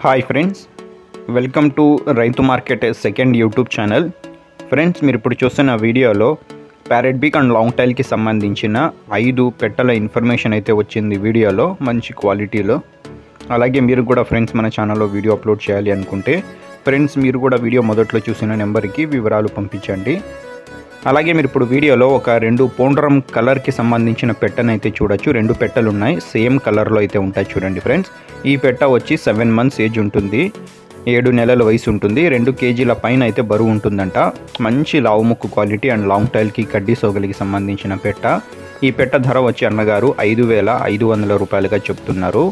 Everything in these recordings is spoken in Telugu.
హాయ్ ఫ్రెండ్స్, వెల్కమ్ టు రైతు market second YouTube channel. Friends, మీరు ఇప్పుడు చూస్తున్న వీడియోలో ప్యారెట్ బీక్ అండ్ లాంగ్ టైల్కి సంబంధించిన 5 పెట్టల ఇన్ఫర్మేషన్ అయితే వచ్చింది వీడియోలో, మంచి క్వాలిటీలో. అలాగే మీరు కూడా ఫ్రెండ్స్ మన ఛానల్లో వీడియో అప్లోడ్ చేయాలి అనుకుంటే ఫ్రెండ్స్ మీరు కూడా వీడియో మొదట్లో చూసిన నెంబర్కి వివరాలు పంపించండి. అలాగే మీరు ఇప్పుడు వీడియోలో ఒక 2 పోండ్రం కలర్కి సంబంధించిన పెట్టనైతే చూడొచ్చు. 2 పెట్టలు ఉన్నాయి, సేమ్ కలర్లో అయితే ఉంటాయి. చూడండి ఫ్రెండ్స్, ఈ పెట్ట వచ్చి 7 మంత్స్ ఏజ్ ఉంటుంది, 7 నెలల వయసు ఉంటుంది, 2 కేజీల పైన అయితే బరువు ఉంటుందంట. మంచి లావు ముక్కు క్వాలిటీ అండ్ లాంగ్ టైల్కి కడ్డీ సోగలికి సంబంధించిన పెట్ట. ఈ పెట్ట ధర వచ్చి అన్నగారు 5,500 రూపాయలుగా చెప్తున్నారు.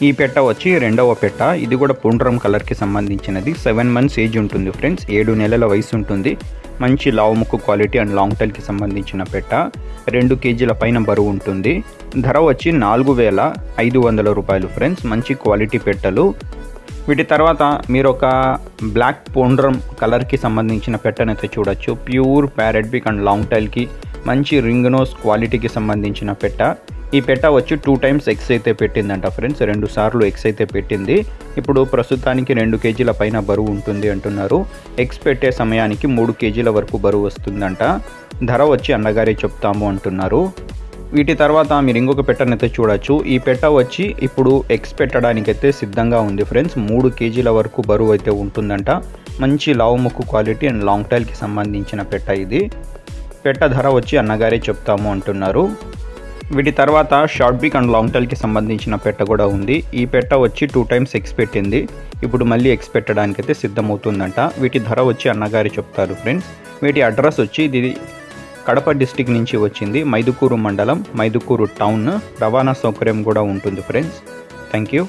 ఈ పెట్ట వచ్చి రెండవ పెట్ట, ఇది కూడా పుండ్రం కలర్కి సంబంధించినది. 7 మంత్స్ ఏజ్ ఉంటుంది ఫ్రెండ్స్, 7 నెలల వయసు ఉంటుంది. మంచి లావు ముక్కు క్వాలిటీ అండ్ లాంగ్ టైల్కి సంబంధించిన పెట్ట, 2 కేజీల పైన బరువు ఉంటుంది. ధర వచ్చి 4,500 రూపాయలు ఫ్రెండ్స్. మంచి క్వాలిటీ పెట్టలు. వీటి తర్వాత మీరు ఒక బ్లాక్ పోండ్రం కలర్కి సంబంధించిన పెట్టనైతే చూడొచ్చు. ప్యూర్ ప్యారెట్ బీక్ అండ్ లాంగ్ టైల్కి మంచి రింగ్ నోస్ క్వాలిటీకి సంబంధించిన పెట్ట. ఈ పెట్ట వచ్చి 2 టైమ్స్ ఎగ్స్ అయితే పెట్టిందంట ఫ్రెండ్స్, 2 సార్లు ఎగ్స్ అయితే పెట్టింది. ఇప్పుడు ప్రస్తుతానికి 2 కేజీల పైన బరువు ఉంటుంది అంటున్నారు. ఎగ్స్ పెట్టే సమయానికి 3 కేజీల వరకు బరువు వస్తుందంట. ధర వచ్చి అన్నగారే చెప్తాము అంటున్నారు. వీటి తర్వాత మీరు ఇంకొక పెట్టనైతే చూడొచ్చు. ఈ పెట్ట వచ్చి ఇప్పుడు ఎగ్స్ పెట్టడానికైతే సిద్ధంగా ఉంది ఫ్రెండ్స్. 3 కేజీల వరకు బరువు అయితే ఉంటుందంట. మంచి లావు ముక్కు క్వాలిటీ అండ్ లాంగ్ టైల్కి సంబంధించిన పెట్ట ఇది. పెట్ట ధర వచ్చి అన్నగారే చెప్తాము అంటున్నారు. వీటి తర్వాత షార్ట్ బీక్ అండ్ లాంగ్ టైల్కి సంబంధించిన పెట్ట కూడా ఉంది. ఈ పెట్ట వచ్చి 2 టైమ్స్ ఎగ్స్ పెట్టింది, ఇప్పుడు మళ్ళీ ఎగ్స్ పెట్టడానికైతే సిద్ధమవుతుందంట. వీటి ధర వచ్చి అన్నగారు చెప్తారు ఫ్రెండ్స్. వీటి అడ్రస్ వచ్చి ఇది కడప డిస్టిక్ నుంచి వచ్చింది, మైదుకూరు మండలం, మైదుకూరు టౌన్. రవాణా సౌకర్యం కూడా ఉంటుంది ఫ్రెండ్స్. Thank you.